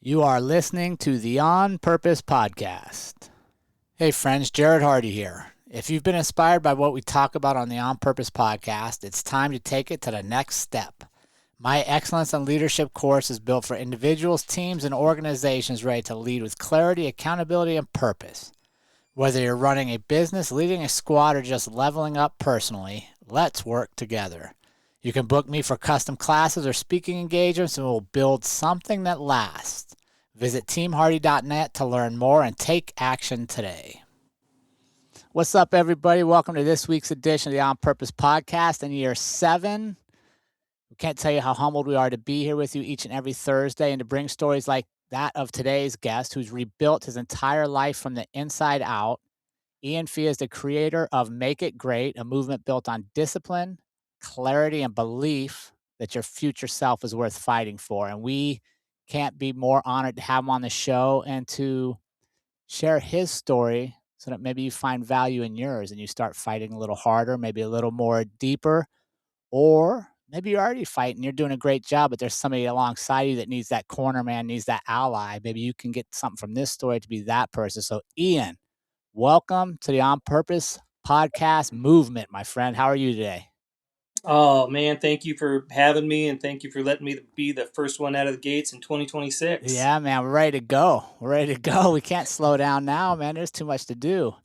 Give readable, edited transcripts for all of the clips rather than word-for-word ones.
You are listening to the On Purpose Podcast. Hey friends, Jerrod Hardy here. If you've been inspired by what we talk about on the On Purpose Podcast, it's time to take it to the next step. My Excellence in Leadership course is built for individuals, teams, and organizations ready to lead with clarity, accountability, and purpose. Whether you're running a business, leading a squad, or just leveling up personally, let's work together. You can book me for custom classes or speaking engagements, and we'll build something that lasts. Visit teamhardy.net to learn more and take action today. What's up, everybody? Welcome to this week's edition of the On Purpose Podcast in year 7. We can't tell you how humbled we are to be here with you each and every Thursday and to bring stories like that of today's guest, who's rebuilt his entire life from the inside out. Ian Fee is the creator of Make It Great, a movement built on discipline, clarity, and belief that your future self is worth fighting for. And we can't be more honored to have him on the show and to share his story so that maybe you find value in yours and you start fighting a little harder, maybe a little more deeper, or maybe you're already fighting, you're doing a great job, but there's somebody alongside you that needs that corner man, needs that ally. Maybe you can get something from this story to be that person. So Ian, welcome to the On Purpose Podcast movement, my friend. How are you today? Oh, man, thank you for having me, and thank you for letting me be the first one out of the gates in 2026. Yeah, man, we're ready to go. We're ready to go. We can't slow down now, man. There's too much to do.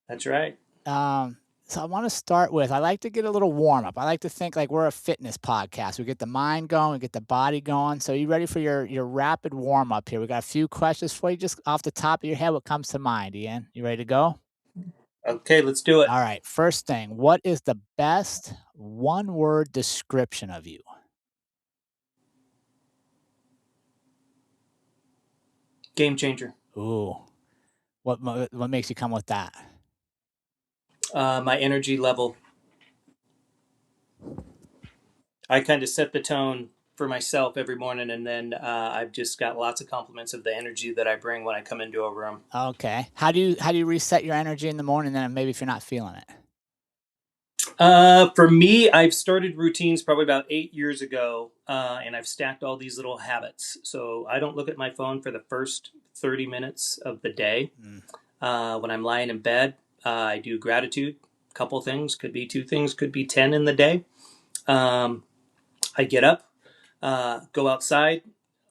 That's right. So I want to start with, I like to get a little warm up. I like to think like we're a fitness podcast. We get the mind going, we get the body going. So you ready for your rapid warm up here? We got a few questions for you, just off the top of your head. What comes to mind, Ian? You ready to go? Okay, let's do it. All right. First thing, what is the best one-word description of you? Game changer. Ooh, what makes you come with that? My energy level. I kind of set the tone for myself every morning, and then I've just got lots of compliments of the energy that I bring when I come into a room. Okay. How do you reset your energy in the morning then, maybe if you're not feeling it? For me, I've started routines probably about 8 years ago, and I've stacked all these little habits. So I don't look at my phone for the first 30 minutes of the day. When I'm lying in bed, I do gratitude. A couple things, could be 2 things, could be 10 in the day. I get up, go outside.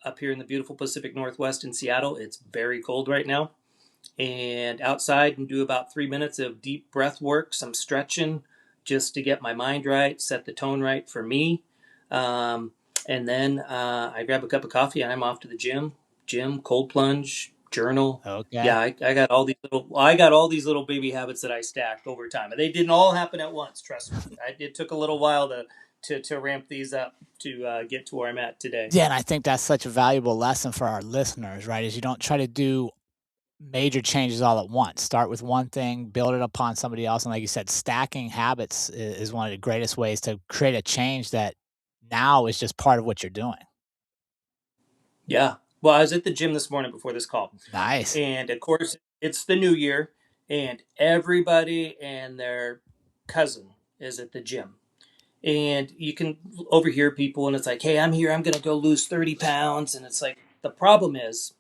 Up here in the beautiful Pacific Northwest in Seattle, it's very cold right now. And outside and do about 3 minutes of deep breath work, some stretching, just to get my mind right, set the tone right for me. And then I grab a cup of coffee and I'm off to the gym. Cold plunge, journal. Okay. Yeah, I got all these little baby habits that I stacked over time, and they didn't all happen at once. Trust me, it took a little while to ramp these up to get to where I'm at today. Yeah, and I think that's such a valuable lesson for our listeners, right? Is you don't try to do major changes all at once. Start with one thing, build it upon somebody else, and like you said, stacking habits is one of the greatest ways to create a change that now is just part of what you're doing. Yeah. Well, I was at the gym this morning before this call. Nice. And of course, it's the new year, and everybody and their cousin is at the gym. And you can overhear people, and it's like, hey, I'm here, I'm going to go lose 30 pounds. And it's like, the problem is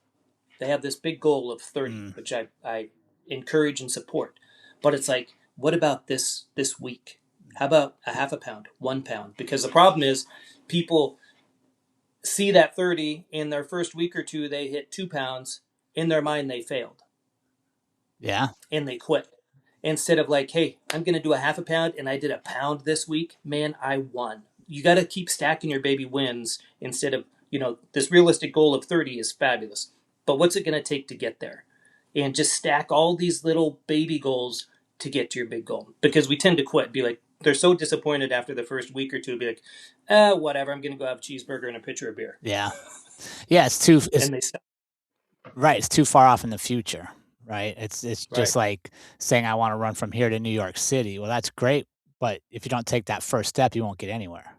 they have this big goal of 30, which I encourage and support. But it's like, what about this week? How about a half a pound, 1 pound? Because the problem is people see that 30 in their first week or two, they hit 2 pounds. In their mind, they failed. Yeah. And they quit. Instead of like, hey, I'm going to do a half a pound and I did a pound this week, man, I won. You got to keep stacking your baby wins instead of, this realistic goal of 30 is fabulous. But what's it going to take to get there? And just stack all these little baby goals to get to your big goal. Because we tend to quit, be like, they're so disappointed after the first week or two, be like, whatever, I'm going to go have a cheeseburger and a pitcher of beer. Yeah. Yeah, And they stop. Right, it's too far off in the future, right? It's Right. just like saying I want to run from here to New York City. Well, that's great, but if you don't take that first step, you won't get anywhere.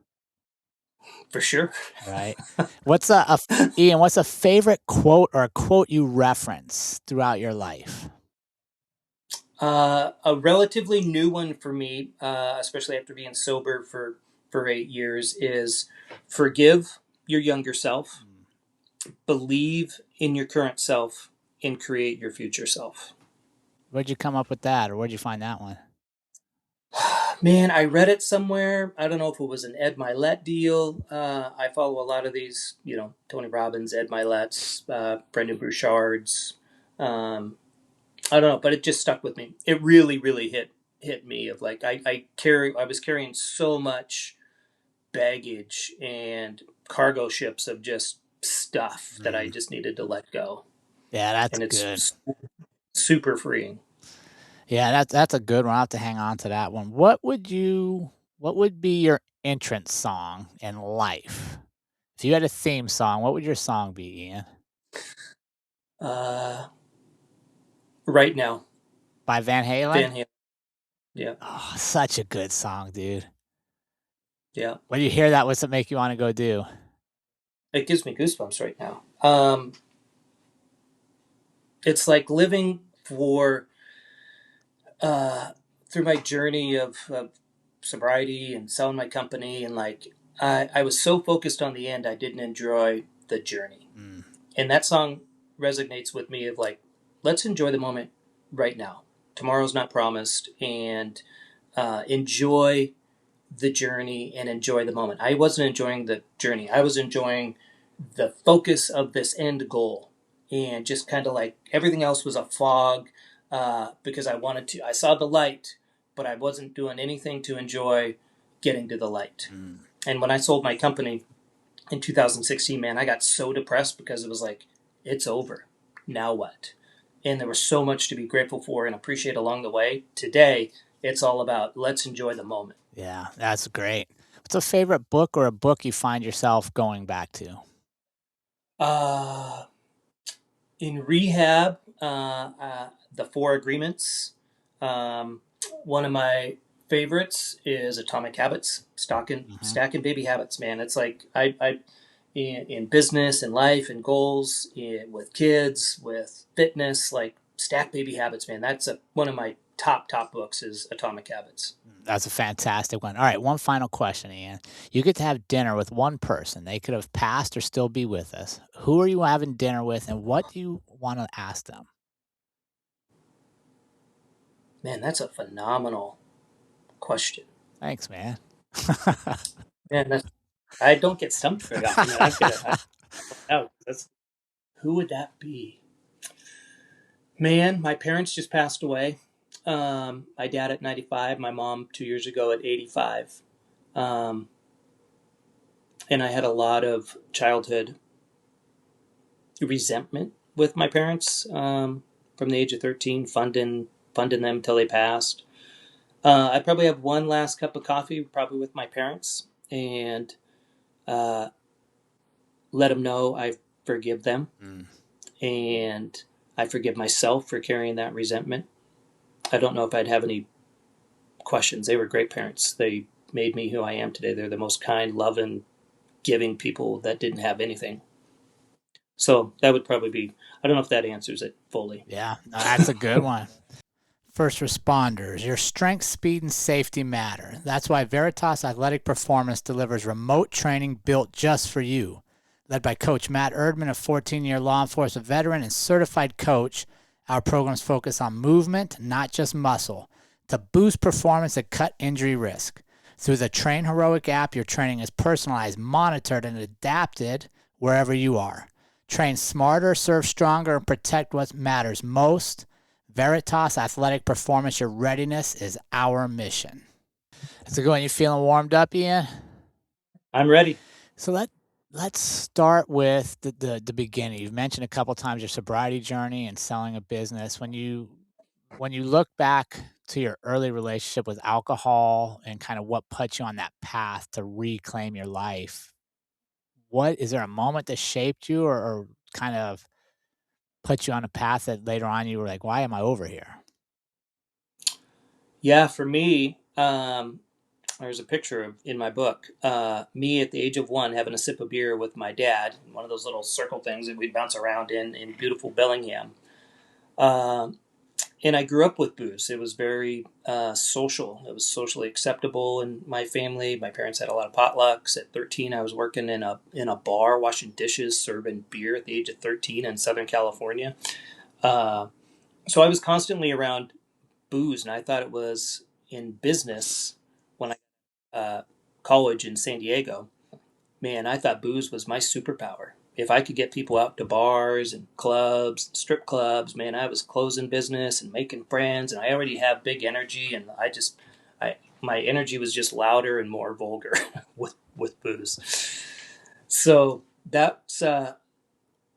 For sure. Right. Ian, what's a favorite quote or a quote you reference throughout your life? A relatively new one for me, especially after being sober for 8 years, is forgive your younger self, believe in your current self and create your future self. Where'd you come up with that, or where'd you find that one? Man, I read it somewhere. I don't know if it was an Ed Milet deal. I follow a lot of these, Tony Robbins, Ed Milet's, Brendan Burchard's. I don't know, but it just stuck with me. It really, really hit me of like I was carrying so much baggage and cargo ships of just stuff that I just needed to let go. Yeah, that's And good. it's super freeing. Yeah, that's a good one. I'll have to hang on to that one. What would be your entrance song in life? If you had a theme song, what would your song be, Ian? Right Now. By Van Halen? Van Halen. Yeah. Oh, such a good song, dude. Yeah. When you hear that, what's it make you want to go do? It gives me goosebumps right now. It's like living for through my journey of sobriety and selling my company, and like I was so focused on the end, I didn't enjoy the journey. And that song resonates with me of like, let's enjoy the moment right now. Tomorrow's not promised, and enjoy the journey and enjoy the moment. I wasn't enjoying the journey. I was enjoying the focus of this end goal, and just kind of like everything else was a fog, because I saw the light, but I wasn't doing anything to enjoy getting to the light. And when I sold my company in 2016, man, I got so depressed because it was like, it's over. Now what? And there was so much to be grateful for and appreciate along the way. Today, it's all about let's enjoy the moment. Yeah, that's great. What's a favorite book or a book you find yourself going back to? In rehab, the Four Agreements. One of my favorites is Atomic Habits, stacking baby habits. Man, it's like I in business and life and goals, with kids, with fitness, like stack baby habits. Man, that's one of my top books is Atomic Habits. That's a fantastic one. All right, one final question, Ian. You get to have dinner with one person. They could have passed or still be with us. Who are you having dinner with, and what do you want to ask them? Man, that's a phenomenal question. Thanks, man. Man, I don't get stumped very often. Who would that be? Man, my parents just passed away. My dad at 95, my mom 2 years ago at 85. And I had a lot of childhood resentment with my parents, from the age of 13, funding them till they passed. I probably have one last cup of coffee, probably with my parents, and let them know I forgive them. And I forgive myself for carrying that resentment. I don't know if I'd have any questions. They were great parents. They made me who I am today. They're the most kind, loving, giving people that didn't have anything. So that would probably be, I don't know if that answers it fully. Yeah, no, that's a good one. First responders, your strength, speed, and safety matter. That's why Veritas Athletic Performance delivers remote training built just for you. Led by Coach Matt Erdman, a 14-year law enforcement veteran and certified coach, our programs focus on movement, not just muscle, to boost performance and cut injury risk. Through the Train Heroic app, your training is personalized, monitored, and adapted wherever you are. Train smarter, serve stronger, and protect what matters most. Veritas Athletic Performance, your readiness is our mission. That's a good one. You feeling warmed up, Ian? I'm ready. So let's start with the beginning. You've mentioned a couple times your sobriety journey and selling a business. When you look back to your early relationship with alcohol and kind of what put you on that path to reclaim your life, what is there a moment that shaped you or kind of put you on a path that later on you were like, why am I over here? Yeah, for me, there's a picture in my book. Me at the age of 1 having a sip of beer with my dad, one of those little circle things that we'd bounce around in beautiful Bellingham. And I grew up with booze. It was very social. It was socially acceptable in my family. My parents had a lot of potlucks. At 13, I was working in a bar, washing dishes, serving beer at the age of 13 in Southern California. Uh, so I was constantly around booze, and I thought it was in business when I college in San Diego. Man, I thought booze was my superpower. If I could get people out to bars and clubs, strip clubs, man, I was closing business and making friends, and I already have big energy, and my energy was just louder and more vulgar with booze. So that's I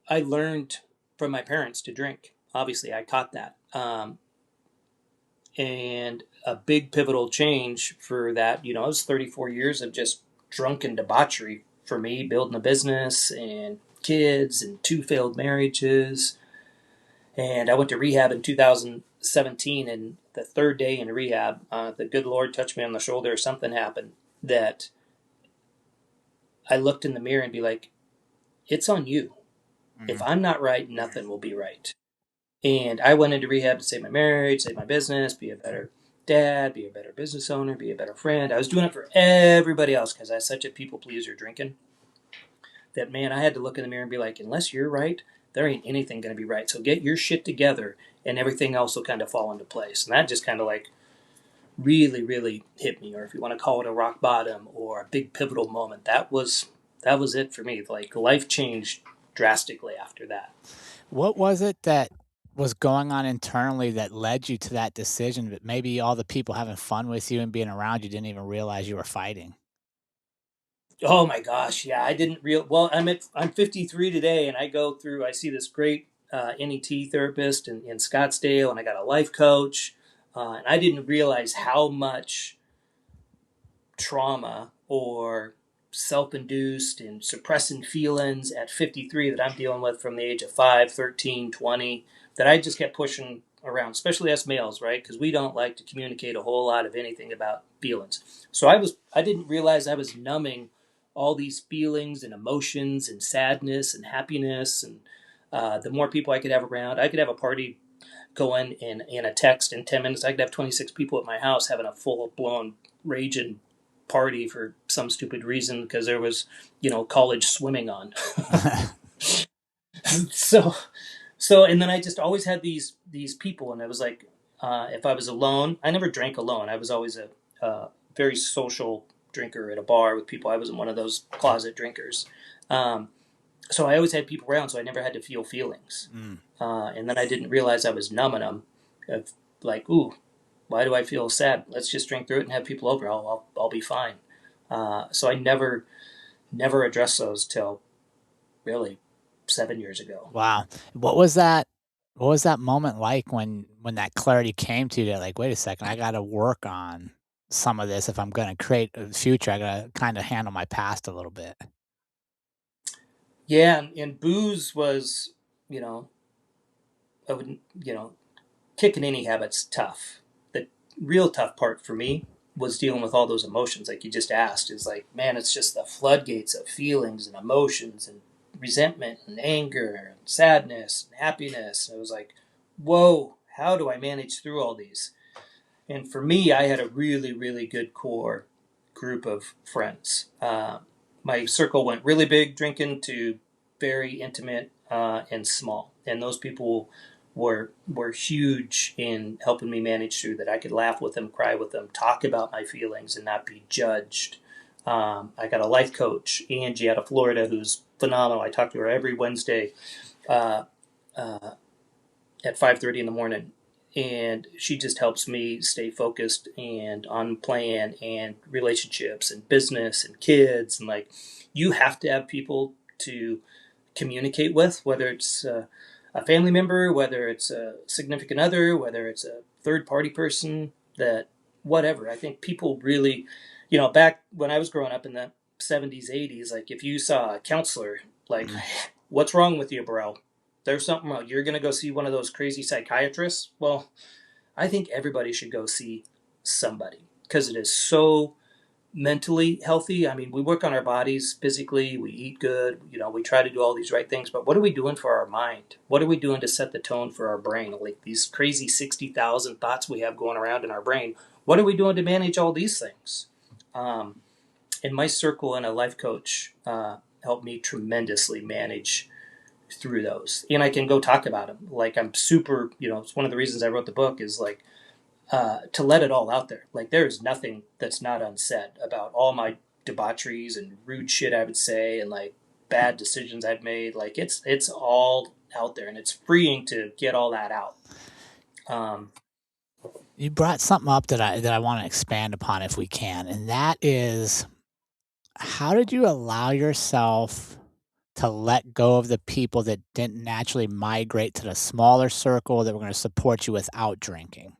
learned from my parents to drink. Obviously, I caught that, and a big pivotal change for that. It was 34 years of just drunken debauchery for me, building a business and kids and two failed marriages. And I went to rehab in 2017, and the third day in rehab, the good Lord touched me on the shoulder. Something happened that I looked in the mirror and be like, it's on you. If I'm not right, nothing will be right. And I went into rehab to save my marriage, save my business, be a better dad, be a better business owner, be a better friend. I was doing it for everybody else because I was such a people pleaser drinking that, man, I had to look in the mirror and be like, unless you're right, there ain't anything going to be right. So get your shit together and everything else will kind of fall into place. And that just kind of like really, really hit me, or if you want to call it a rock bottom or a big pivotal moment, that was it for me. Like life changed drastically after that. What was it that was going on internally that led you to that decision? But maybe all the people having fun with you and being around you didn't even realize you were fighting. Oh my gosh, yeah, I didn't real well. I'm 53 today, and I see this great NET therapist in Scottsdale, and I got a life coach, and I didn't realize how much trauma or self-induced and suppressing feelings at 53 that I'm dealing with from the age of 5, 13, 20, that I just kept pushing around, especially us males, right? Because we don't like to communicate a whole lot of anything about feelings. So I didn't realize I was numbing all these feelings and emotions and sadness and happiness. And the more people I could have around, I could have a party going in a text in 10 minutes. I could have 26 people at my house having a full-blown raging party for some stupid reason because there was, college swimming on. so and then I just always had these people, and it was like, if I was alone, I never drank alone. I was always a very social drinker at a bar with people. I wasn't one of those closet drinkers. So I always had people around, so I never had to feel feelings. And then I didn't realize I was numbing them. Of like, ooh, why do I feel sad? Let's just drink through it and have people over. I'll be fine. So I never addressed those till really 7 years ago. Wow. What was that? What was that moment like when that clarity came to you? That like, wait a second, I got to work on some of this if I'm going to create a future. I got to kind of handle my past a little bit. Yeah, and booze was, you know, I would, kicking any habit's tough. The real tough part for me was dealing with all those emotions, like you just asked. Is like, man, it's just the floodgates of feelings and emotions and resentment and anger and sadness and happiness. And it was like, whoa, how do I manage through all these? And for me, I had a really, really good core group of friends. My circle went really big drinking to very intimate and small. And those people were huge in helping me manage through that. I could laugh with them, cry with them, talk about my feelings, and not be judged. I got a life coach, Angie, out of Florida, who's phenomenal. I talk to her every Wednesday uh, at 5:30 in the morning, and she just helps me stay focused and on plan and relationships and business and kids. And like, you have to have people to communicate with, whether it's a family member, whether it's a significant other, whether it's a third party person, that whatever. I think people really, back when I was growing up in the 70s, 80s, like if you saw a counselor, like, what's wrong with you, bro? There's something wrong. You're going to go see one of those crazy psychiatrists. Well, I think everybody should go see somebody because it is so mentally healthy. I mean, we work on our bodies physically, we eat good, we try to do all these right things, but what are we doing for our mind? What are we doing to set the tone for our brain? Like these crazy 60,000 thoughts we have going around in our brain. What are we doing to manage all these things? In my circle, and a life coach helped me tremendously manage through those. And I can go talk about them. Like I'm super, it's one of the reasons I wrote the book is like, to let it all out there. Like there is nothing that's not unsaid about all my debaucheries and rude shit I would say and like bad decisions I've made. Like it's all out there and it's freeing to get all that out. You brought something up that I want to expand upon if we can, and that is, how did you allow yourself to let go of the people that didn't naturally migrate to the smaller circle that were going to support you without drinking?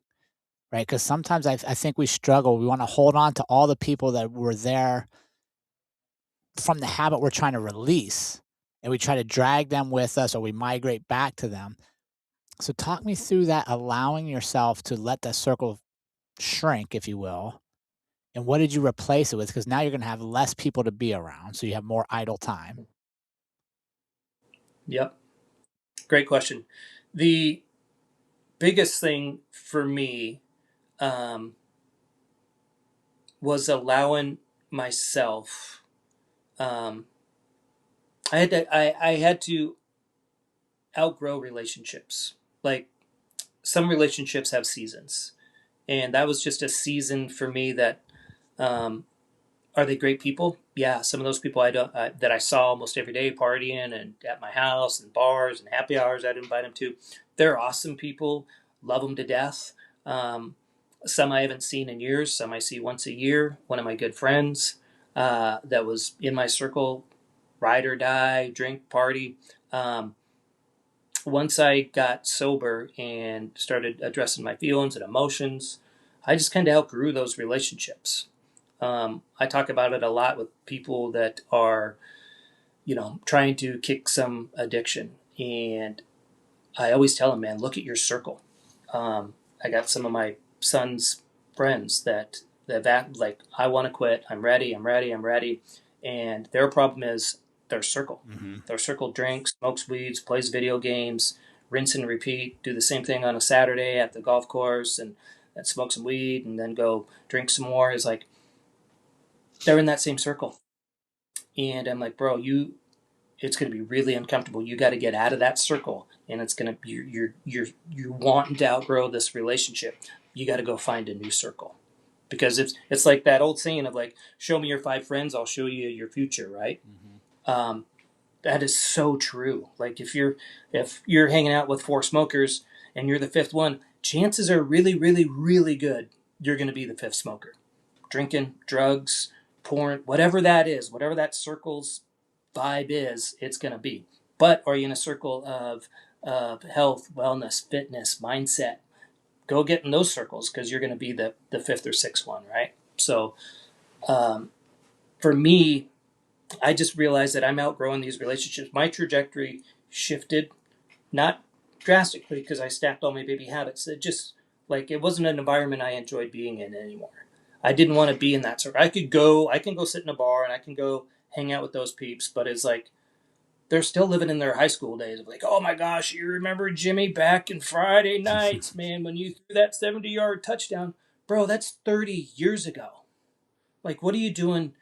Right? Because sometimes I think we struggle. We want to hold on to all the people that were there from the habit we're trying to release, and we try to drag them with us, or we migrate back to them. So talk me through that, allowing yourself to let that circle shrink, if you will. And what did you replace it with? Because now you're going to have less people to be around, so you have more idle time. Yep. Great question. The biggest thing for me was allowing myself. I had to outgrow relationships. Like some relationships have seasons, and that was just a season for me. That are they great people? Yeah, some of those people that I saw almost every day partying and at my house and bars and happy hours I'd invite them to. They're awesome people, love them to death. Some I haven't seen in years. Some I see once a year. One of my good friends that was in my circle, ride or die, drink, party. Once I got sober and started addressing my feelings and emotions, I just kind of outgrew those relationships. I talk about it a lot with people that are, trying to kick some addiction. And I always tell them, man, look at your circle. I got some of my son's friends that like, I want to quit. I'm ready. I'm ready. I'm ready. And their problem is their circle. Mm-hmm. Their circle drinks, smokes weeds, plays video games, rinse and repeat, do the same thing on a Saturday at the golf course and smoke some weed and then go drink some more. Is like, they're in that same circle. And I'm like, bro, it's going to be really uncomfortable. You got to get out of that circle, and it's going to be you're wanting to outgrow this relationship. You got to go find a new circle, because it's like that old saying of like, show me your 5 friends, I'll show you your future, right? Mm-hmm. That is so true. Like if you're hanging out with 4 smokers and you're the fifth one, chances are really, really, really good you're going to be the fifth smoker. Drinking, drugs, porn, whatever that is, whatever that circle's vibe is, it's going to be. But are you in a circle of health, wellness, fitness, mindset? Go get in those circles, because you're going to be the fifth or sixth one, right? So for me, I just realized that I'm outgrowing these relationships. My trajectory shifted, not drastically because I stacked all my baby habits. It just, like, it wasn't an environment I enjoyed being in anymore. I didn't want to be in that circle. I can go sit in a bar and I can go hang out with those peeps, but it's like they're still living in their high school days of like, oh my gosh, you remember Jimmy back in Friday nights, man, when you threw that 70-yard touchdown? Bro, that's 30 years ago. Like, what are you doing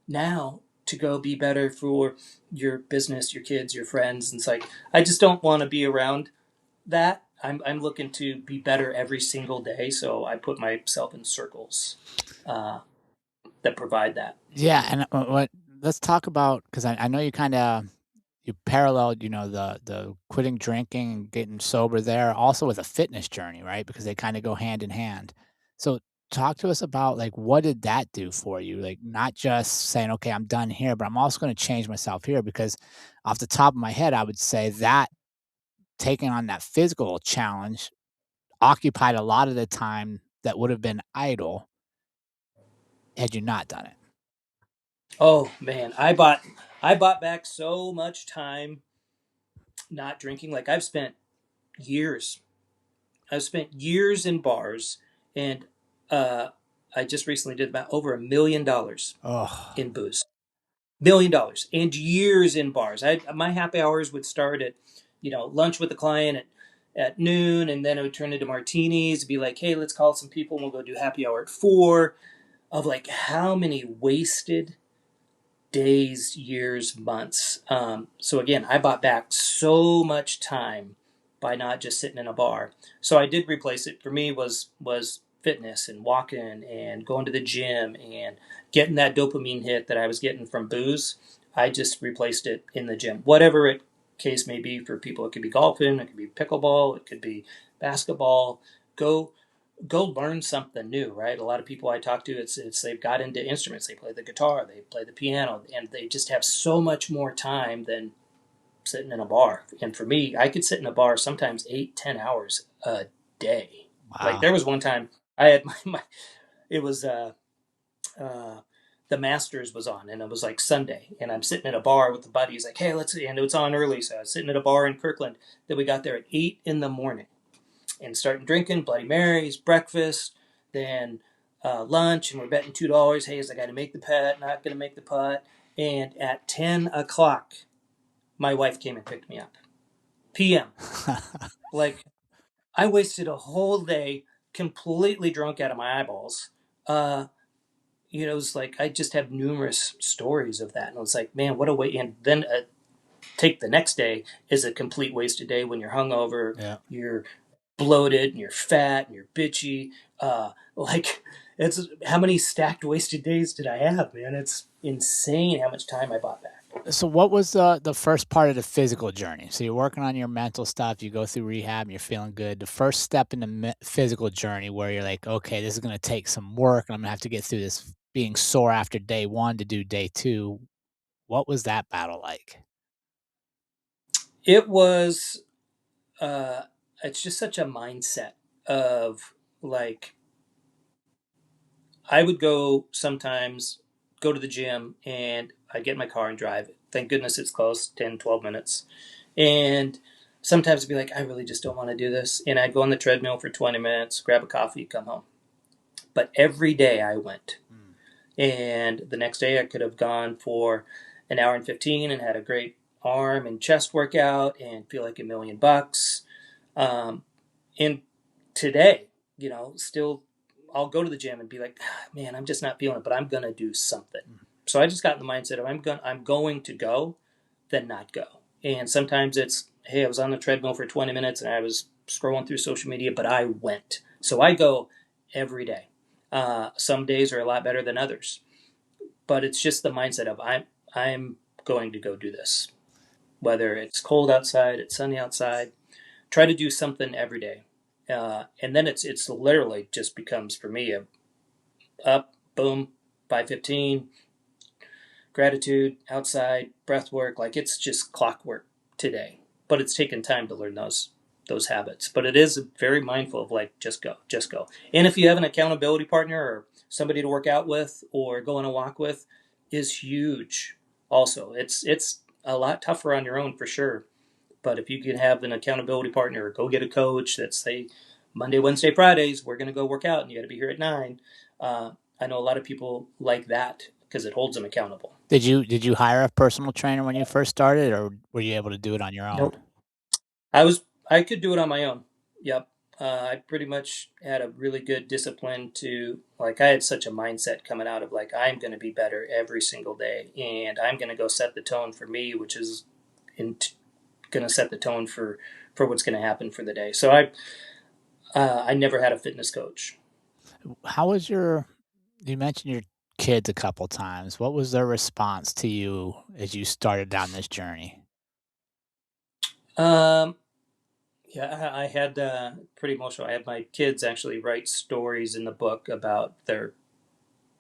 now to go be better for your business, your kids, your friends? And it's like, I just don't want to be around that. I'm looking to be better every single day. So I put myself in circles that provide that. Yeah, and what let's talk about, because I know you paralleled, the quitting drinking and getting sober there, also with a fitness journey, right? Because they kind of go hand in hand. So talk to us about, like, what did that do for you? Like, not just saying, okay, I'm done here, but I'm also going to change myself here. Because off the top of my head, I would say that taking on that physical challenge occupied a lot of the time that would have been idle had you not done it. Oh man, I bought back so much time not drinking. Like years I've spent years in bars, and uh, I just recently did about over $1 million Oh, in booze. $1 million and years in bars. My happy hours would start at, lunch with the client at noon, and then it would turn into martinis. Be like, hey, let's call some people and we'll go do happy hour at 4. Of like how many wasted days, years, months. So again, I bought back so much time by not just sitting in a bar. So I did replace it. For me, was fitness and walking and going to the gym and getting that dopamine hit that I was getting from booze. I just replaced it in the gym, whatever it case may be for people. It could be golfing, it could be pickleball, it could be basketball. Go learn something new, right? A lot of people I talk to, it's they've got into instruments. They play the guitar, they play the piano, and they just have so much more time than sitting in a bar. And for me, I could sit in a bar sometimes 8-10 hours a day. Like wow. there was one time I had my it was uh, the Masters was on, and it was like Sunday, and I'm sitting at a bar with the buddies, like, hey, let's, and it was on early, so I was sitting at a bar in Kirkland. Then we got there at 8 in the morning and starting drinking Bloody Marys, breakfast, then lunch, and we're betting $2. Hey, is I got to make the putt? Not going to make the putt. And at 10 o'clock, my wife came and picked me up. PM. Like I wasted a whole day completely drunk out of my eyeballs. It was like I just have numerous stories of that, and it was like, man, what a way! And then take the next day is a complete wasted day when you're hungover, Yeah. you're bloated and you're fat and you're bitchy. Like it's how many stacked wasted days did I have, man? It's insane how much time I bought back. So what was the first part of the physical journey? So you're working on your mental stuff, you go through rehab, and you're feeling good. The first step in the physical journey where you're like, okay, this is going to take some work, and I'm going to have to get through this being sore after day 1 to do day 2. What was that battle like? It was uh it's just such a mindset of like I would go sometimes go to the gym and I'd get in my car and drive. Thank goodness it's close, 10-12 minutes. And sometimes I'd be like, I really just don't want to do this. And I'd go on the treadmill for 20 minutes, grab a coffee, come home. But every day I went. And the next day I could have gone for an hour and 15 and had a great arm and chest workout and feel like $1 million. And today, still I'll go to the gym and be like, man, I'm just not feeling it, but I'm gonna do something. So I just got in the mindset of I'm going to go, then not go. And sometimes it's, hey, I was on the treadmill for 20 minutes and I was scrolling through social media, but I went. So I go every day. Some days are a lot better than others, but it's just the mindset of I'm going to go do this, whether it's cold outside, it's sunny outside. Try to do something every day, and then it's literally just becomes for me a up, boom, 5:15, gratitude, outside, breath work. Like it's just clockwork today, but it's taken time to learn those habits. But it is very mindful of like just go, just go. And if you have an accountability partner or somebody to work out with or go on a walk with, is huge. Also, it's a lot tougher on your own for sure. But if you can have an accountability partner or go get a coach that say Monday, Wednesday, Fridays, we're going to go work out and you got to be here at 9. I know a lot of people like that because it holds them accountable. Did you hire a personal trainer when you first started, or were you able to do it on your own? Nope. I could do it on my own. Yep. I pretty much had a really good discipline to like I had such a mindset coming out of like I'm going to be better every single day and I'm going to go set the tone for me, which is in going to set the tone for what's going to happen for the day. So I never had a fitness coach. How was you mentioned your kids a couple times. What was their response to you as you started down this journey? Um, yeah, I had pretty emotional. I had my kids actually write stories in the book about their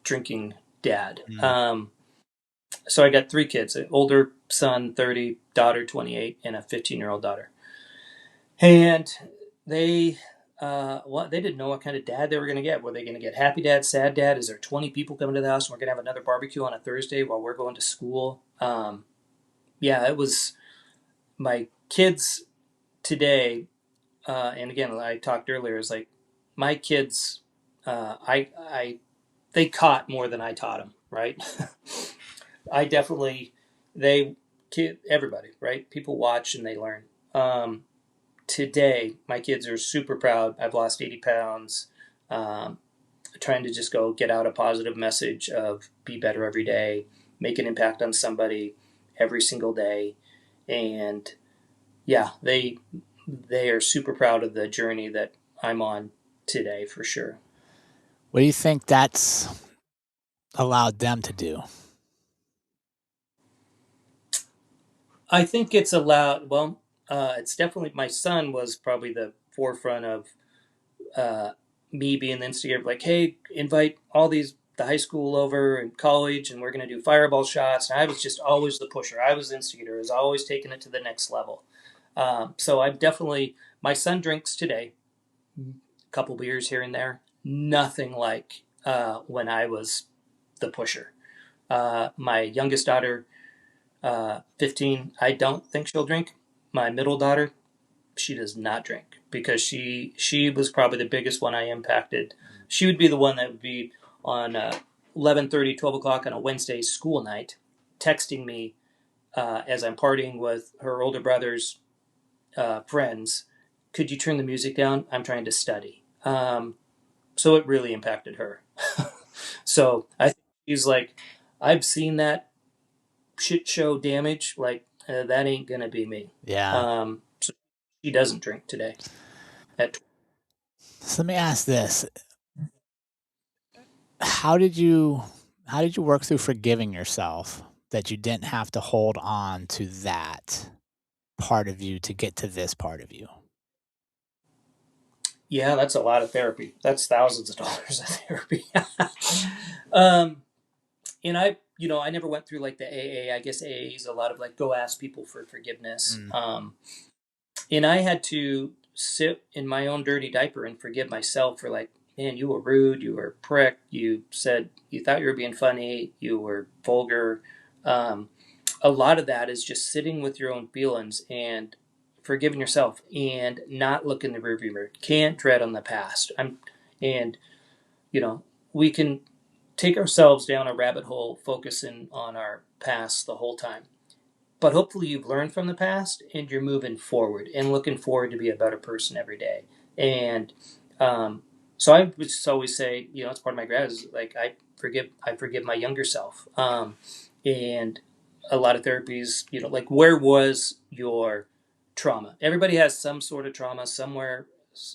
drinking dad. Mm. So I got 3 kids: an older son, 30, daughter, 28, and a 15-year-old daughter. And they they didn't know what kind of dad they were going to get. Were they going to get happy dad, sad dad? Is there 20 people coming to the house and we're going to have another barbecue on a Thursday while we're going to school? Yeah, it was my kids today. And again, I talked earlier, is like my kids, I they caught more than I taught them, right? I definitely, they, everybody, right? People watch and they learn. Today, my kids are super proud. I've lost 80 pounds. Um, Trying to just go get out a positive message of be better every day, make an impact on somebody every single day. And yeah, they are super proud of the journey that I'm on today for sure. What do you think that's allowed them to do? I think it's allowed, well, it's definitely, my son was probably the forefront of uh, me being the instigator, like, hey, invite all these, the high school over and college, and we're going to do fireball shots. And I was just always the pusher. I was the instigator. I was always taking it to the next level. So I've definitely, my son drinks today, a couple beers here and there. Nothing like when I was the pusher. My youngest daughter, 15, I don't think she'll drink. My middle daughter, she does not drink because she was probably the biggest one I impacted. She would be the one that would be on 11:30, 12 o'clock on a Wednesday school night, texting me as I'm partying with her older brother's friends. Could you turn the music down? I'm trying to study. So it really impacted her. So I think she's like, I've seen that shit show damage. Like that ain't gonna be me. Yeah. So she doesn't drink today. At So let me ask this. How did you work through forgiving yourself that you didn't have to hold on to that part of you to get to this part of you? Yeah, that's a lot of therapy. That's thousands of dollars of therapy. um, and I never went through like the AA. I guess AA is a lot of like go ask people for forgiveness. Mm. And I had to sit in my own dirty diaper and forgive myself for like, man, you were rude, you were a prick, you said you thought you were being funny, you were vulgar. Um, a lot of that is just sitting with your own feelings and forgiving yourself and not looking in the rearview mirror. Can't tread on the past. And you know we can take ourselves down a rabbit hole focusing on our past the whole time. But hopefully you've learned from the past and you're moving forward and looking forward to be a better person every day. And so I would just always say, it's part of my gratitude. Is like I forgive my younger self. And a lot of therapies, like where was your trauma? Everybody has some sort of trauma somewhere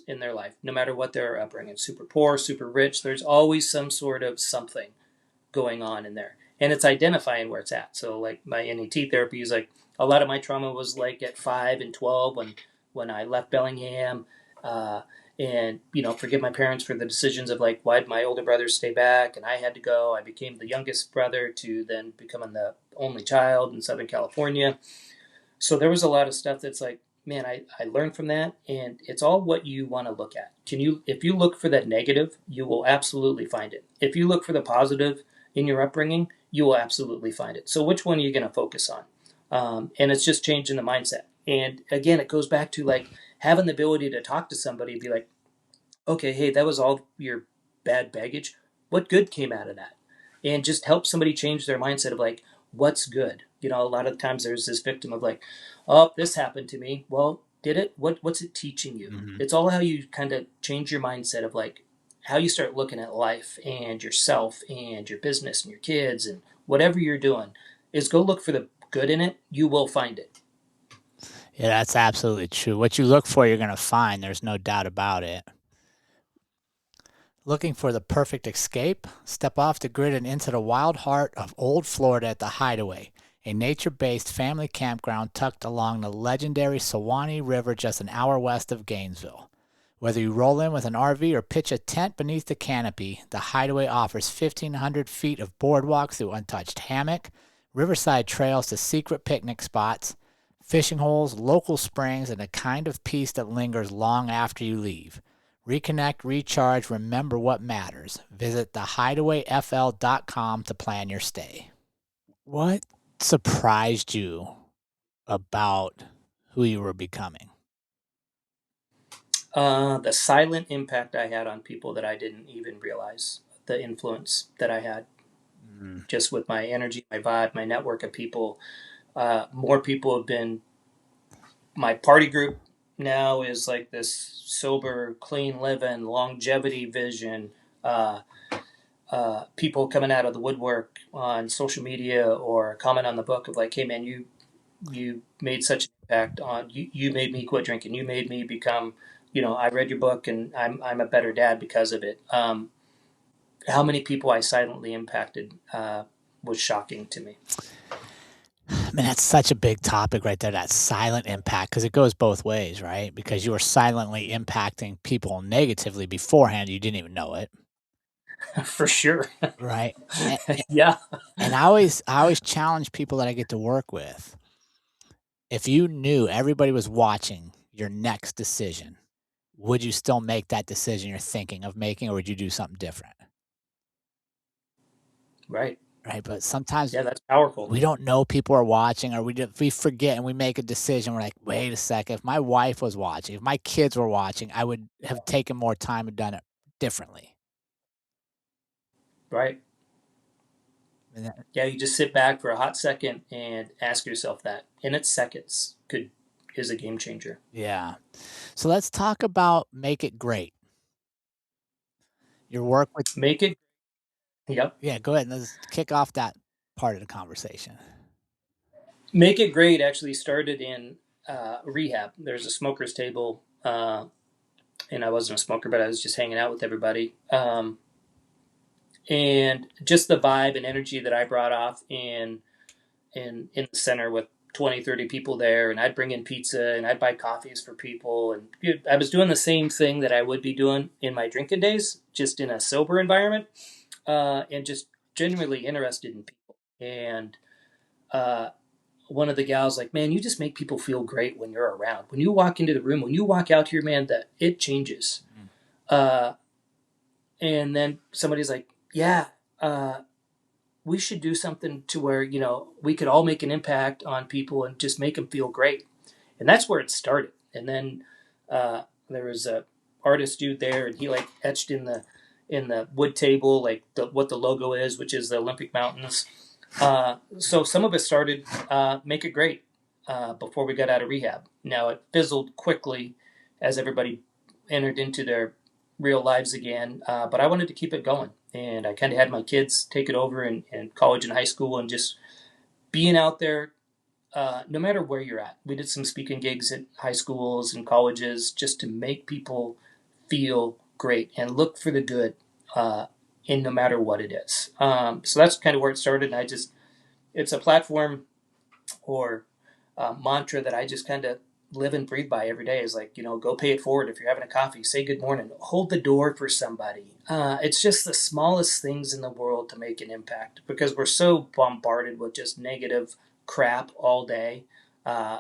in their life, no matter what their upbringing. Super poor, super rich. There's always some sort of something going on in there, and it's identifying where it's at. So like my NET therapy is like a lot of my trauma was like at 5 and 12 when I left Bellingham, and forgive my parents for the decisions of like why did my older brothers stay back and I had to go. I became the youngest brother to then becoming the only child in Southern California. So there was a lot of stuff that's like, man, I learned from that, and it's all what you want to look at. If you look for that negative, you will absolutely find it. If you look for the positive in your upbringing, you will absolutely find it. So which one are you going to focus on? And it's just changing the mindset. And again, it goes back to like having the ability to talk to somebody and be like, okay, hey, that was all your bad baggage. What good came out of that? And just help somebody change their mindset of like, what's good? A lot of times there's this victim of like, oh, this happened to me. Well, did it? What's it teaching you? Mm-hmm. It's all how you kind of change your mindset of like how you start looking at life and yourself and your business and your kids and whatever you're doing is go look for the good in it. You will find it. Yeah, that's absolutely true. What you look for, you're going to find. There's no doubt about it. Looking for the perfect escape? Step off the grid and into the wild heart of Old Florida at the Hideaway, a nature-based family campground tucked along the legendary Suwannee River just an hour west of Gainesville. Whether you roll in with an RV or pitch a tent beneath the canopy, the Hideaway offers 1,500 feet of boardwalk through untouched hammock, riverside trails to secret picnic spots, fishing holes, local springs, and a kind of peace that lingers long after you leave. Reconnect, recharge, remember what matters. Visit thehideawayfl.com to plan your stay. What surprised you about who you were becoming? The silent impact I had on people that I didn't even realize. the influence that I had, Mm. just with my energy, my vibe, my network of people. More people have been, my party group now is like this sober, clean living, longevity vision. Uh, People coming out of the woodwork on social media or comment on the book of like, hey man, you made such an impact on you made me quit drinking. You made me become, I read your book and I'm a better dad because of it. How many people I silently impacted was shocking to me. I mean, that's such a big topic right there, that silent impact, because it goes both ways, right? Because you were silently impacting people negatively beforehand, you didn't even know it, For sure. right? And, Yeah. and I always challenge people that I get to work with. If you knew everybody was watching your next decision, would you still make that decision you're thinking of making, or would you do something different? Right. Right? But sometimes Yeah, that's powerful. we don't know people are watching, or we forget and we make a decision. We're like, wait a second, if my wife was watching, if my kids were watching, I would have taken more time and done it differently. Right. And that- Yeah, you just sit back for a hot second and ask yourself that. And it's seconds is a game changer. yeah. So let's talk about make it great. Your work with, Make it. Yep. yeah, go ahead and let's kick off that part of the conversation. Make It Great actually started in rehab. There's a smoker's table, and I wasn't a smoker, but I was just hanging out with everybody. And just the vibe and energy that I brought off in the center with 20, 30 people there, and I'd bring in pizza and I'd buy coffees for people. And I was doing the same thing that I would be doing in my drinking days, just in a sober environment, and just genuinely interested in people. And uh, one of the gals like, man, you just make people feel great when you're around. When you walk into the room, when you walk out here, man, that it changes. Mm. Uh, and then somebody's like, yeah, we should do something to where, we could all make an impact on people and just make them feel great. And that's where it started. And then there was a artist dude there, and he like etched in the wood table like what the logo is, which is the Olympic Mountains. So some of it started Make It Great before we got out of rehab. Now it fizzled quickly as everybody entered into their real lives again, but I wanted to keep it going. And I kind of had my kids take it over in college and high school, and just being out there no matter where you're at. We did some speaking gigs at high schools and colleges just to make people feel great and look for the good in no matter what it is. So that's kind of where it started. And it's a platform or mantra that I just kind of live and breathe by every day is like, go pay it forward. If you're having a coffee, say good morning, hold the door for somebody. It's just the smallest things in the world to make an impact because we're so bombarded with just negative crap all day.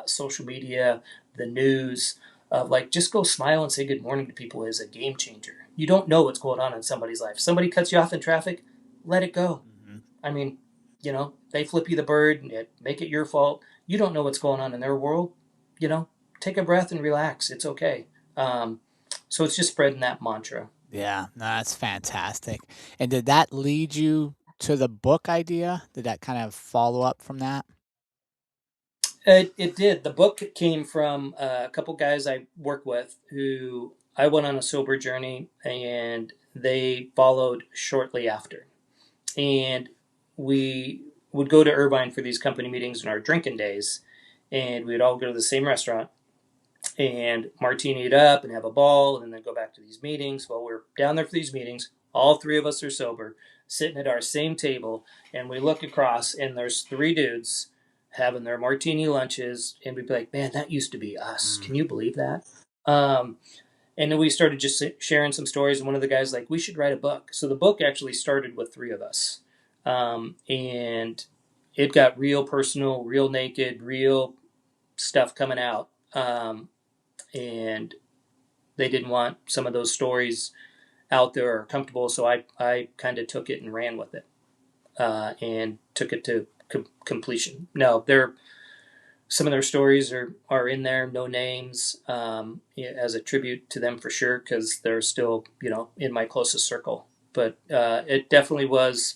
Social media, the news, of like just go smile and say good morning to people is a game changer. You don't know what's going on in somebody's life. Somebody cuts you off in traffic, let it go. Mm-hmm. I mean, they flip you the bird and make it your fault. You don't know what's going on in their world. Take a breath and relax. It's okay. So it's just spreading that mantra. Yeah, no, that's fantastic. And did that lead you to the book idea? Did that kind of follow up from that? It did. The book came from a couple guys I work with who I went on a sober journey and they followed shortly after. And we would go to Irvine for these company meetings in our drinking days. And we'd all go to the same restaurant and martini it up and have a ball and then go back to these meetings. Well, we're down there for these meetings. All three of us are sober, sitting at our same table, and we look across and there's three dudes having their martini lunches, and we'd be like, man, that used to be us. Mm. Can you believe that? And then we started just sharing some stories, and one of the guys like, we should write a book. So the book actually started with three of us. And it got real personal, real naked, real stuff coming out. And they didn't want some of those stories out there or comfortable, so I kind of took it and ran with it and took it to completion. No, some of their stories are in there, no names, as a tribute to them for sure, because they're still in my closest circle. but it definitely was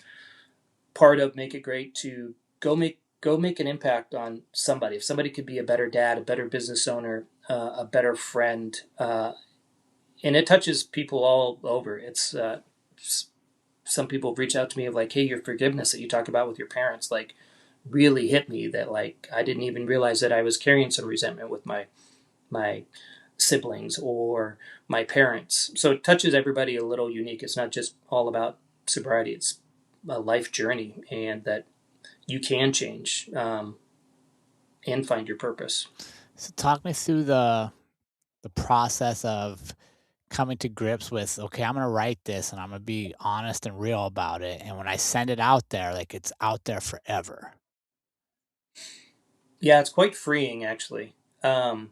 part of Make It Great to go make an impact on somebody. If somebody could be a better dad, a better business owner, a better friend, and it touches people all over. It's some people reach out to me of like, hey, your forgiveness that you talk about with your parents, like, really hit me. That like I didn't even realize that I was carrying some resentment with my siblings or my parents. So it touches everybody a little unique. It's not just all about sobriety. It's a life journey, and that you can change and find your purpose. So talk me through the process of coming to grips with, okay, I'm gonna write this and I'm gonna be honest and real about it. And when I send it out there, like it's out there forever. Yeah, it's quite freeing actually, because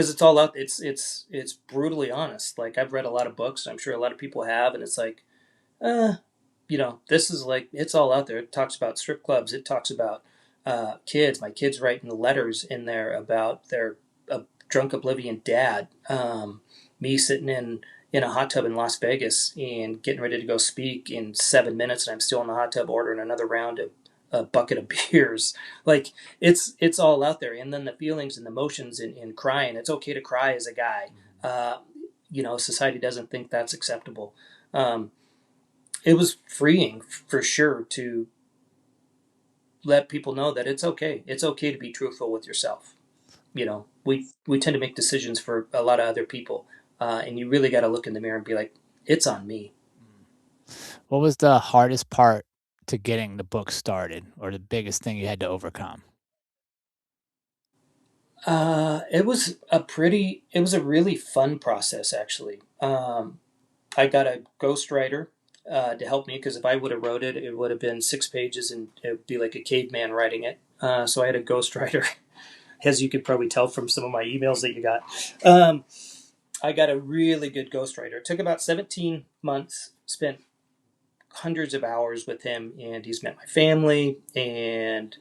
it's all out. It's brutally honest. Like I've read a lot of books. I'm sure a lot of people have, and it's like, uh, this is like it's all out there. It talks about strip clubs. It talks about kids. My kids writing letters in there about their drunk oblivion dad. Me sitting in a hot tub in Las Vegas and getting ready to go speak in 7 minutes, and I'm still in the hot tub ordering another round of a bucket of beers. Like it's all out there, and then the feelings and the emotions and crying. It's okay to cry as a guy. Society doesn't think that's acceptable. Um, it was freeing for sure to let people know that it's okay. It's okay to be truthful with yourself. We tend to make decisions for a lot of other people, and you really got to look in the mirror and be like, it's on me. What was the hardest part to getting the book started, or the biggest thing you had to overcome? It was a really fun process actually. I got a ghostwriter to help me because if I would have wrote it, it would have been 6 pages and it would be like a caveman writing it. So I had a ghostwriter, as you could probably tell from some of my emails that you got. I got a really good ghostwriter. It took about 17 months, spent hundreds of hours with him, and he's met my family and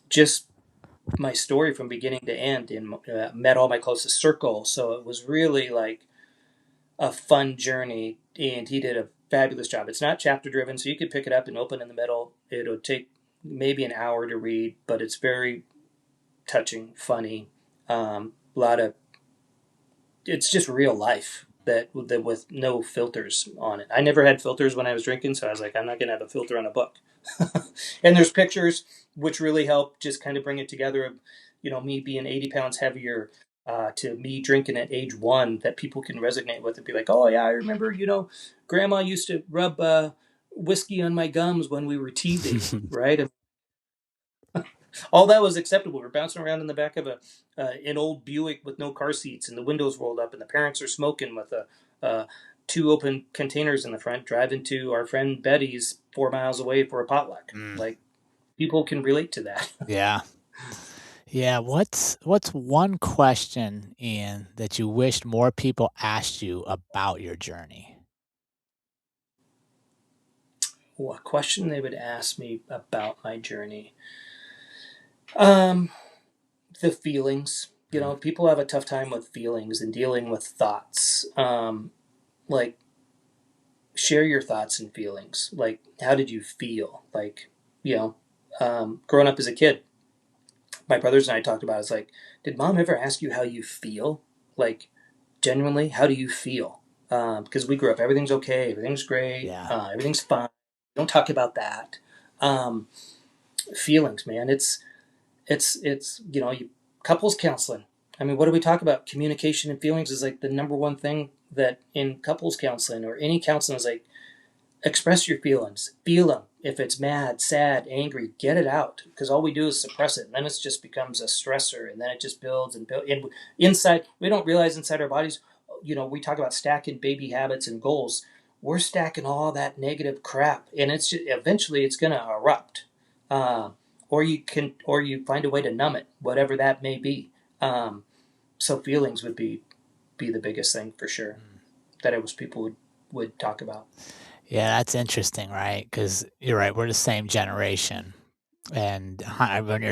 just my story from beginning to end, and met all my closest circle. So it was really like a fun journey, and he did a fabulous job. It's not chapter driven, so you could pick it up and open in the middle. It'll take maybe an hour to read, but it's very touching, funny. A lot of it's just real life that with no filters on it. I never had filters when I was drinking, so I was like, I'm not gonna have a filter on a book. And there's pictures which really help just kind of bring it together of, me being 80 pounds heavier, to me drinking at age 1, that people can resonate with and be like, oh yeah, I remember, grandma used to rub whiskey on my gums when we were teething, right? And all that was acceptable. We're bouncing around in the back of an old Buick with no car seats, and the windows rolled up, and the parents are smoking with two open containers in the front, driving to our friend Betty's 4 miles away for a potluck. Like, people can relate to that. Yeah. Yeah, what's one question, Ian, that you wished more people asked you about your journey? Well, a question they would ask me about my journey. Um, the feelings. Mm. People have a tough time with feelings and dealing with thoughts. Like, share your thoughts and feelings. Like, how did you feel? Like, growing up as a kid, my brothers and I talked about it. It's like, did mom ever ask you how you feel? Like, genuinely, how do you feel? Because we grew up, everything's okay, everything's great, Yeah. everything's fine. Don't talk about that. Um, Feelings, man. It's couples counseling. I mean, what do we talk about? Communication and feelings is like the number one thing that in couples counseling or any counseling is like, express your feelings, feel them. If it's mad, sad, angry, get it out, because all we do is suppress it, and then it just becomes a stressor, and then it just builds and builds. And inside, we don't realize inside our bodies, we talk about stacking baby habits and goals. We're stacking all that negative crap, and it's just, eventually it's going to erupt. Or you find a way to numb it, whatever that may be. So feelings would be the biggest thing for sure that I wish people would talk about. Yeah, that's interesting, right? Because you're right, we're the same generation. And when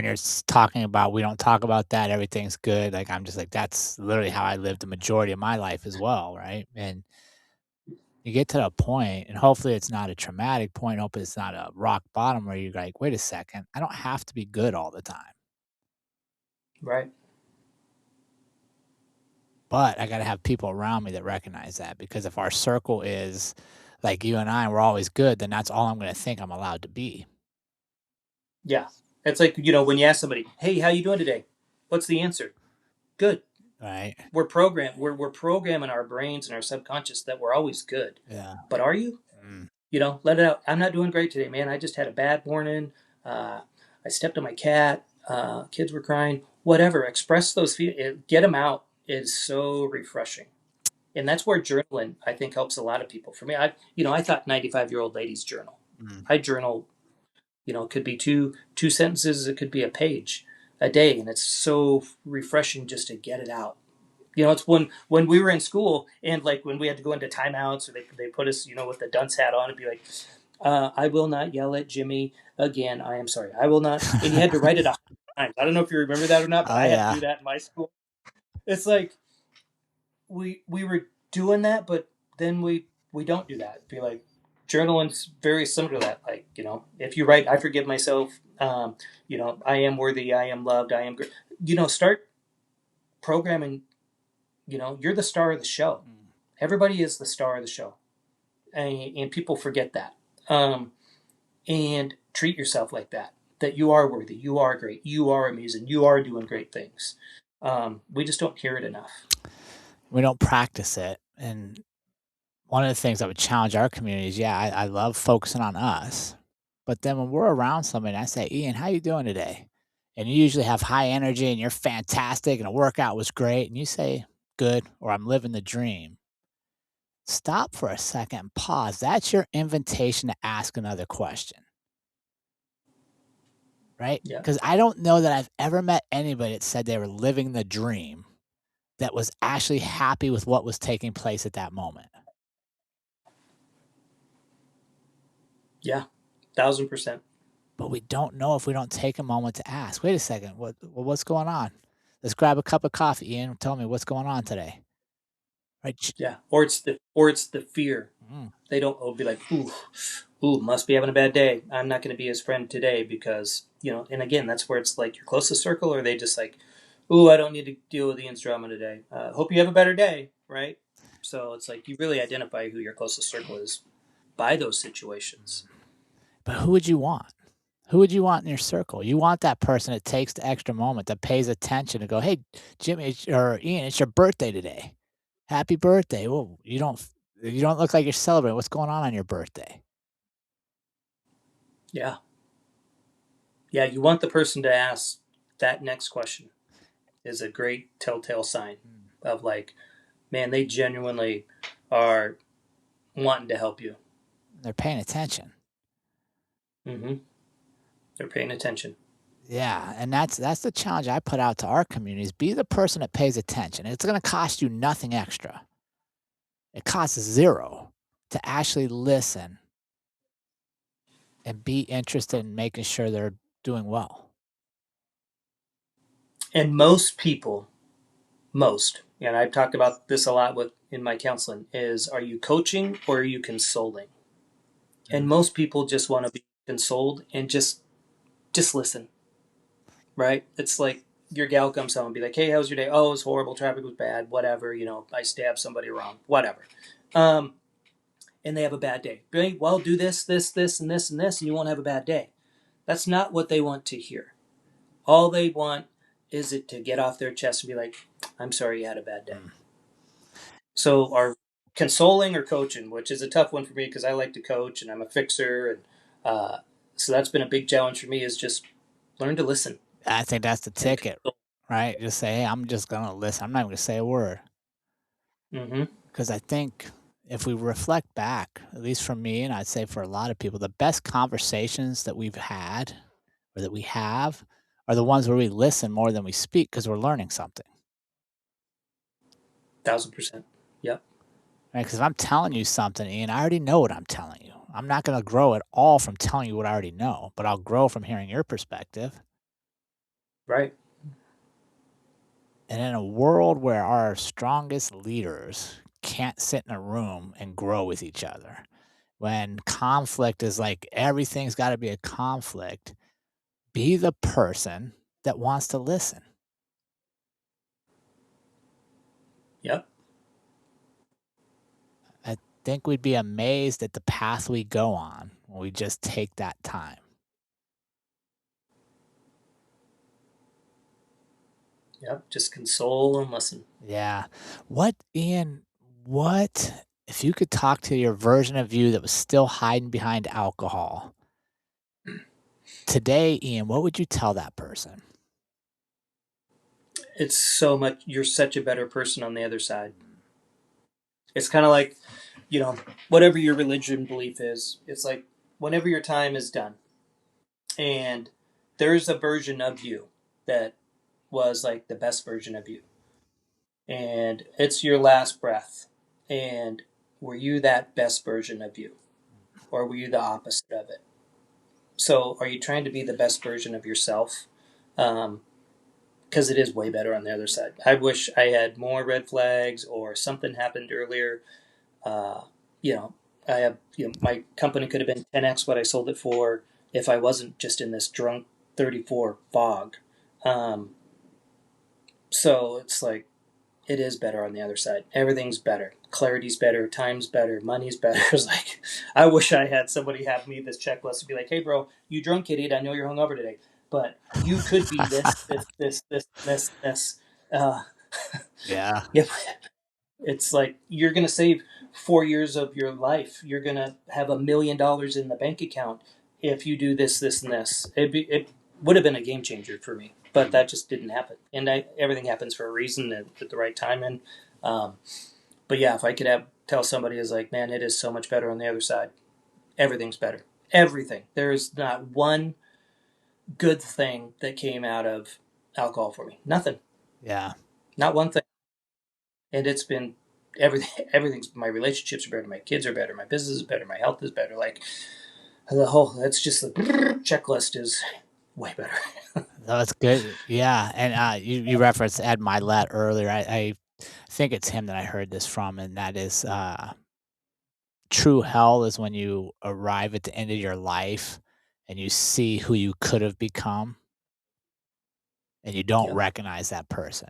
you're talking about we don't talk about that, everything's good. Like I'm just like that's literally how I lived the majority of my life as well, right? And you get to a point, and hopefully it's not a traumatic point. Hopefully it's not a rock bottom where you're like, wait a second, I don't have to be good all the time, Right. but I got to have people around me that recognize that. Because if our circle is like you and I, and we're always good, then that's all I'm going to think I'm allowed to be. Yeah. It's like, when you ask somebody, "Hey, how you doing today?" What's the answer? Good. Right? We're programming our brains and our subconscious that we're always good. Yeah. But are you? Mm. Let it out. I'm not doing great today, man. I just had a bad morning. Uh, I stepped on my cat. Kids were crying. Whatever. Express those feelings. Get them out is so refreshing. And that's where journaling, I think, helps a lot of people. For me, I thought 95-year-old ladies journal. Mm. I journal. It could be two sentences. It could be a page a day, and it's so refreshing just to get it out. It's when we were in school and like when we had to go into timeouts or they put us, with the dunce hat on and be like, I will not yell at Jimmy again. I am sorry. I will not. And you had to write it 100 times. I don't know if you remember that or not, but Oh I had to yeah. do that in my school. It's like we were doing that, but then we don't do that. Be like journaling's very similar to that. Like, if you write, I forgive myself. I am worthy. I am loved. I am great. Start programming. You're the star of the show. Mm. Everybody is the star of the show, and people forget that. And treat yourself like that. That you are worthy. You are great. You are amazing. You are doing great things. We just don't hear it enough. We don't practice it. And one of the things I would challenge our community is, yeah, I love focusing on us. But then when we're around somebody and I say, Ian, how you doing today? And you usually have high energy and you're fantastic and the workout was great. And you say, good, or I'm living the dream. Stop for a second and pause. That's your invitation to ask another question, right? Yeah. Because I don't know that I've ever met anybody that said they were living the dream that was actually happy with what was taking place at that moment. Yeah. 1,000%. But we don't know if we don't take a moment to ask, wait a second, what's going on? Let's grab a cup of coffee, Ian. Tell me what's going on today. Right? Yeah. Or it's the fear. Mm. They don't be like, ooh, must be having a bad day. I'm not going to be his friend today because, and again, that's where it's like your closest circle, or they just like, ooh, I don't need to deal with Ian's drama today. Hope you have a better day, right? So it's like you really identify who your closest circle is by those situations. But who would you want? Who would you want in your circle? You want that person that takes the extra moment, that pays attention to go, hey, Jimmy or Ian, it's your birthday today. Happy birthday. Well, you don't look like you're celebrating. What's going on your birthday? Yeah. Yeah. You want the person to ask that next question is a great telltale sign of like, man, they genuinely are wanting to help you. They're paying attention. Mm-hmm. They're paying attention. Yeah, and that's the challenge I put out to our communities. Be the person that pays attention. It's going to cost you nothing extra. It costs zero to actually listen and be interested in making sure they're doing well. And most people, and I've talked about this a lot in my counseling, is are you coaching or are you consoling? And most people just want to be consoled and just listen, right? It's like your gal comes home and be like, hey, how was your day? Oh, it was horrible. Traffic was bad. Whatever. I stabbed somebody wrong. Whatever. Um, and they have a bad day. Right? Well, do this, this, this, and this, and this, and you won't have a bad day. That's not what they want to hear. All they want is it to get off their chest and be like, I'm sorry you had a bad day. So are consoling or coaching, which is a tough one for me because I like to coach and I'm a fixer. And so that's been a big challenge for me is just learn to listen. I think that's the And ticket, right? Just say, hey, I'm just going to listen. I'm not even going to say a word. mm-hmm. Because I think if we reflect back, at least for me, and I'd say for a lot of people, the best conversations that we've had or that we have are the ones where we listen more than we speak because we're learning something. 1,000%. Yep. Right? Because if I'm telling you something, Ian, I already know what I'm telling you. I'm not going to grow at all from telling you what I already know, but I'll grow from hearing your perspective. Right. And in a world where our strongest leaders can't sit in a room and grow with each other, when conflict is like everything's got to be a conflict, be the person that wants to listen. Yep. I think we'd be amazed at the path we go on when we just take that time. Yep. Just console and listen. Yeah. Ian, what if you could talk to your version of you that was still hiding behind alcohol? Today, Ian, what would you tell that person? It's so much, you're such a better person on the other side. It's kind of like, you know, whatever your religion belief is, it's like whenever your time is done and there's a version of you that was like the best version of you, and it's your last breath. And were you that best version of you, or were you the opposite of it? So, are you trying to be the best version of yourself? Because it is way better on the other side. I wish I had more red flags or something happened earlier. Uh, you know, I have, my company could have been 10x what I sold it for if I wasn't just in this drunk 34 fog. Um, so it's like, it is better on the other side. Everything's better. Clarity's better. Time's better. Money's better. It's like, I wish I had somebody have me this checklist to be like, hey, bro, you drunk idiot. I know you're hungover today, but you could be this. Uh, Yeah. yeah, it's like you're going to save 4 years of your life. You're going to have $1 million in the bank account if you do this, and this. It would have been a game changer for me, but that just didn't happen. And everything happens for a reason at the right time. And but yeah, if I could tell somebody is like, man, it is so much better on the other side. Everything's better. Everything. There is not one good thing that came out of alcohol for me. Nothing. Yeah. Not one thing. And it's been everything. Everything's, my relationships are better. My kids are better. My business is better. My health is better. Like the whole. That's just the checklist is way better. That's good. Yeah. And you referenced Ed Milet earlier. I think it's him that I heard this from, and that is true hell is when you arrive at the end of your life and you see who you could have become and you don't Yep. recognize that person.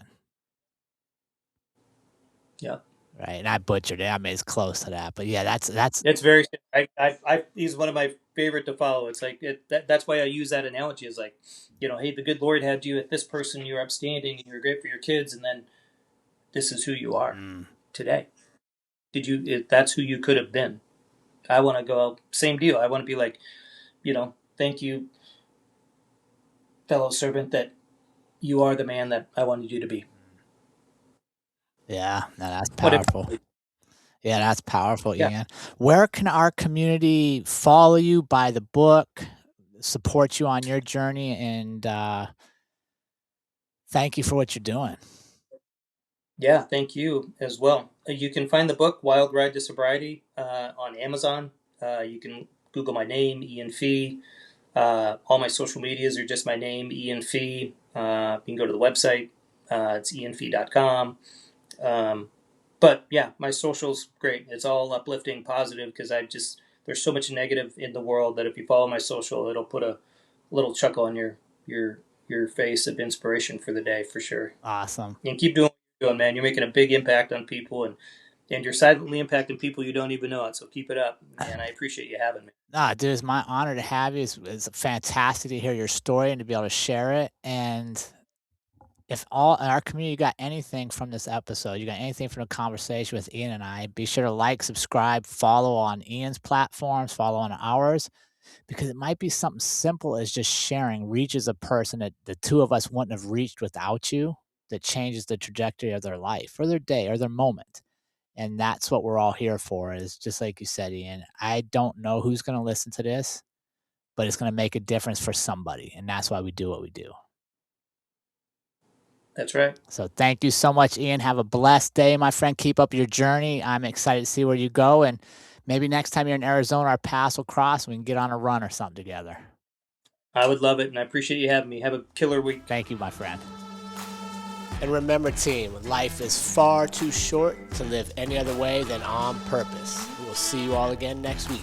Yep. Right. And I butchered it. I mean, it's close to that. But yeah, that's It's very. He's one of my favorite to follow. It's like that's why I use that analogy. Is like, hey, the good Lord had you at this person. You're upstanding and you're great for your kids, and then this is who you are today. That's who you could have been. I want to go same deal. I want to be like, thank you, fellow servant, that you are the man that I wanted you to be. yeah, no, that's Whatever. powerful. Yeah, that's powerful, Yeah. Ian. Where can our community follow you, buy the book, support you on your journey, and thank you for what you're doing? Yeah, thank you as well. You can find the book Wild Ride to Sobriety on Amazon. You can Google my name, Ian Fee. All my social medias are just my name, Ian Fee. You can go to the website. It's ianfee.com. But yeah, my social's great. It's all uplifting, positive, because there's so much negative in the world that if you follow my social, it'll put a little chuckle on your face of inspiration for the day for sure. Awesome. And keep doing what you're doing, man. You're making a big impact on people, and you're silently impacting people you don't even know it. So keep it up, and I appreciate you having me. Nah, dude, it's my honor to have you. It's fantastic to hear your story and to be able to share it. And if all in our community got anything from this episode, you got anything from the conversation with Ian and I, be sure to like, subscribe, follow on Ian's platforms, follow on ours, because it might be something simple as just sharing reaches a person that the two of us wouldn't have reached without you, that changes the trajectory of their life or their day or their moment. And that's what we're all here for, is just like you said, Ian. I don't know who's going to listen to this, but it's going to make a difference for somebody. And that's why we do what we do. That's right. So thank you so much, Ian. Have a blessed day, my friend. Keep up your journey. I'm excited to see where you go. And Maybe next time you're in Arizona, our paths will cross and we can get on a run or something together. I would love it, and I appreciate you having me. Have a killer week. Thank you, my friend. And remember, team, life is far too short to live any other way than on purpose. We will see you all again next week.